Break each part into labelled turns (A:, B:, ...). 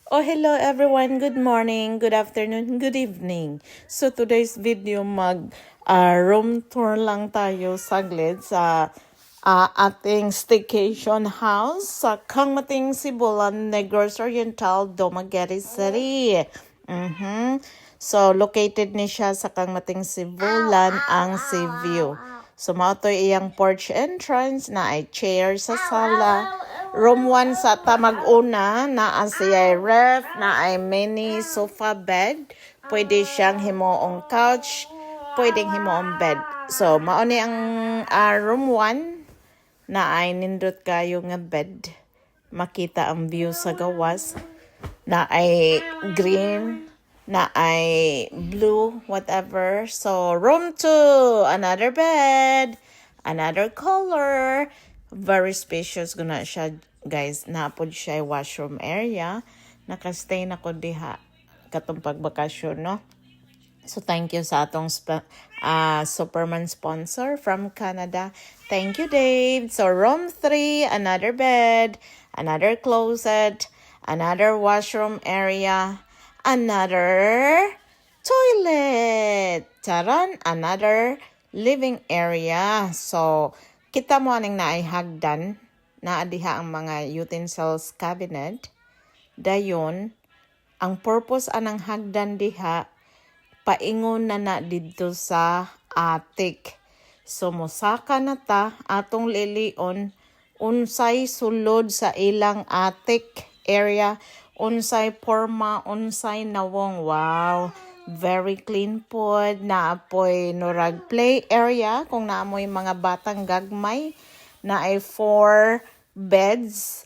A: Oh, hello everyone. Good morning, good afternoon, good evening. So today's video room tour lang tayo saglit sa ating staycation house sa Kangmating, Sibulan, Negros Oriental, Dumaguete City. So located ni siya sa Kangmating, Sibulan ang Sea View. So mao to iyang porch entrance na ay chair sa sala. Room 1 sa tamag-una na siya ref, na ay mini sofa bed. Pwede siyang himuong couch, pwedeng himuong bed. So, mao ni ang room 1 na ay nindot kayo nga bed. Makita ang view sa gawas. Na ay green, na ay blue, whatever. So, room 2, another bed, another color. Very spacious guna siya, guys. Naapod siya washroom area. Nakastay na ko diha katong pagbakasyon, no? So, thank you sa atong Superman sponsor from Canada. Thank you, Dave. So, room 3, another bed, another closet, another washroom area, another toilet. Taran, another living area. So, kita mo aning naay hagdan, naadiha ang mga utensils cabinet. Dayon, ang purpose anang hagdan diha, paingon na dito sa attic. So, mosaka na ta, atong lilion, unsay sulod sa ilang attic area, unsay porma, unsay nawong. Wow! Very clean pod. Naapoy nurag play area kung naamoy mga batang gagmay. Na ay 4 beds.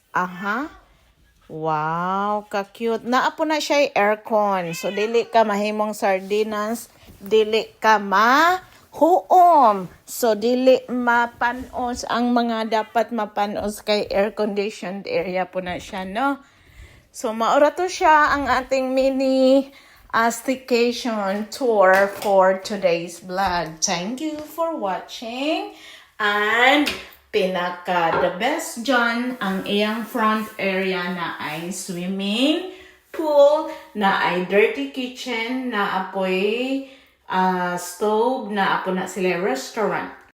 A: Wow, ka-cute. Naapo na siya aircon. So, dili ka mahimong sardinas. Dili ka mahuom. So, dili mapanos ang mga dapat mapanos kay air-conditioned area po na siya, no? So, maura to siya ang ating mini staycation tour for today's vlog. Thank you for watching. And the best dyan, ang iyang front area na ay swimming pool, na ay dirty kitchen, na apoy stove, na apo na sila restaurant.